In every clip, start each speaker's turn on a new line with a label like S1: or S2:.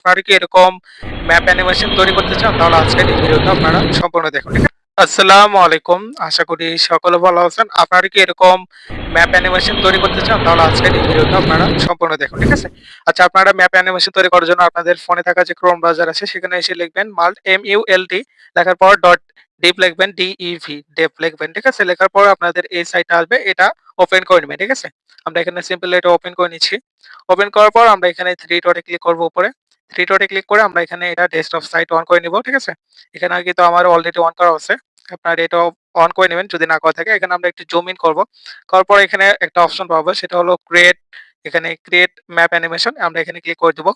S1: আপনারা কি এরকম ম্যাপ অ্যানিমেশন তৈরি করতে চান? তাহলে আজকের এই ভিডিওটা আপনারা সম্পূর্ণ দেখুন। ঠিক আছে? আসসালামু আলাইকুম। আশা করি সকলে ভালো আছেন। আপনারা কি এরকম ম্যাপ অ্যানিমেশন তৈরি করতে চান? তাহলে আজকের এই ভিডিওটা আপনারা সম্পূর্ণ দেখুন। ঠিক আছে? আচ্ছা, আপনারা ম্যাপ অ্যানিমেশন তৈরি করার জন্য আপনাদের ফোনে থাকা যে ক্রোম ব্রাউজার আছে সেখানে এসে লিখবেন মাল্ট MULT লেখার পর ডিপ লিখবেন DEV ডেপ লিখবেন। ঠিক আছে? লেখার পর আপনাদের এই সাইটটা আসবে, এটা ওপেন করে নেবেন। ঠিক আছে? আমরা এখানে সিম্পলি এটা ওপেন করে নিচ্ছি। ওপেন করার পর আমরা এখানে 3 ডটে ক্লিক করব উপরে। 3 ডটে ক্লিক করে আমরা এখানে এটা ডেস্কটপ সাইট অন করে নিব। ঠিক আছে? এখানে কিন্তু আমার অলরেডি অন করা আছে। আপনারা এটা অন করে নেবেন যদি না করা থাকে। এখানে আমরা একটু জুম ইন করব। করার পর এখানে একটা অপশন পাবো, সেটা হলো ক্রিয়েট ম্যাপ অ্যানিমেশন। আমরা এখানে ক্লিক করে দিব।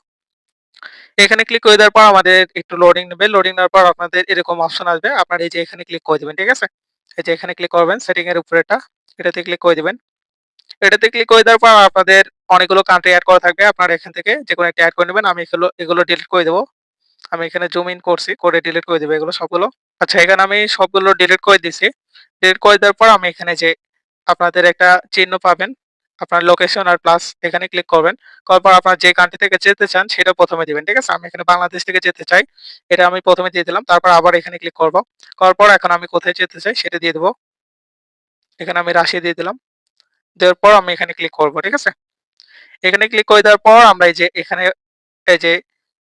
S1: এখানে ক্লিক করে দেওয়ার পর আমাদের একটু লোডিং নেবে। লোডিং নেওয়ার পর আপনাদের এরকম অপশন আসবে। আপনারা এই যে এখানে ক্লিক করে দিবেন। ঠিক আছে? এই যে এখানে ক্লিক করবেন সেটিং এর উপরে এটাতে ক্লিক করে দিবেন। এটাতে ক্লিক করে দেওয়ার পর আপনাদের অনেকগুলো কান্ট্রি এড করা থাকবে। আপনারা এখান থেকে যেকোনো একটা এড করে নেবেন। আমি এগুলো ডিলিট করে দেব। আমি এখানে জুম ইন করছি, করে ডিলিট করে দেব এগুলো সবগুলো। আচ্ছা, এখানে আমি সবগুলো ডিলিট করে দিছি। ডিলিট করে দেওয়ার পর আমি এখানে যে আপনাদের একটা চিহ্ন পাবেন, আপনার লোকেশন আর প্লাস এখানে ক্লিক করবেন। করার পর আপনার যে কান্ট্রি থেকে যেতে চান সেটা ১ম এ দিবেন। ঠিক আছে? আমি এখানে বাংলাদেশ থেকে যেতে চাই। এটা আমি ১ম এ দিয়ে দিলাম। তারপর আবার এখানে ক্লিক করব। করার পর এখন আমি কোথায় যেতে চাই সেটা দিয়ে দেব। এখানে আমি রাশিয়া দিয়ে দিলাম। দেওয়ার পর আমি এখানে ক্লিক করব। ঠিক আছে? এখানে ক্লিক করে দেওয়ার পর আমরা এই যে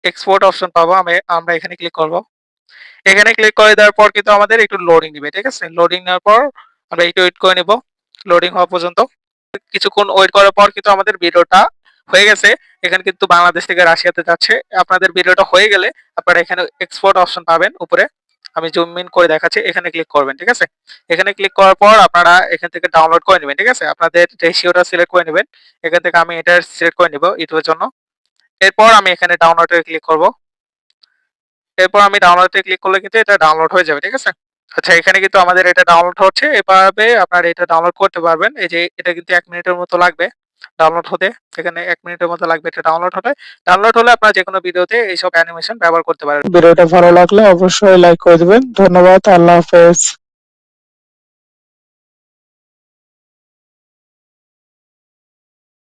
S1: এক্সপোর্ট অপশন পাবো। আমরা এখানে ক্লিক করব। এখানে ক্লিক করে দেওয়ার পর কিন্তু আমাদের একটু লোডিং নিবে। ঠিক আছে? লোডিং নেওয়ার পর আমরা একটু ওয়েট করে নিব। লোডিং হওয়া পর্যন্ত। কিছুক্ষণ ওয়েট করার পর কিন্তু আমাদের ভিডিওটা হয়ে গেছে। এখানে কিন্তু বাংলাদেশ থেকে রাশিয়াতে যাচ্ছে। আপনাদের ভিডিওটা হয়ে গেলে আপনারা এখানে এক্সপোর্ট অপশন পাবেন উপরে। আমি জুম ইন করে দেখাচ্ছি। এখানে ক্লিক করবেন। ঠিক আছে? এখানে ক্লিক করার পর আপনারা এখান থেকে ডাউনলোড করে নেবেন। ঠিক আছে? আপনাদের রেশিওটা সিলেক্ট করে নেবেন। এখান থেকে আমি এটা সিলেক্ট করে নিব ইউটিউবের জন্য। এরপর আমি এখানে ডাউনলোডে ক্লিক করব। এরপর আমি ডাউনলোডে ক্লিক করলে কিন্তু এটা ডাউনলোড হয়ে যাবে। ঠিক আছে? আচ্ছা, এখানে কিন্তু আমাদের এটা ডাউনলোড হচ্ছে। এভাবে আপনারা এটা ডাউনলোড করতে পারবেন। এই যে এটা কিন্তু ১ মিনিটের মতো লাগবে ডাউনলোড হতে। এখানে ১ মিনিটের মতো লাগবে এটা ডাউনলোড হতে। ডাউনলোড হলে আপনারা যেকোনো ভিডিওতে এইসব অ্যানিমেশন ব্যবহার করতে পারেন। ভিডিওটা ভালো লাগলে অবশ্যই লাইক করে দিবেন। ধন্যবাদ। আল্লাহ হাফেজ।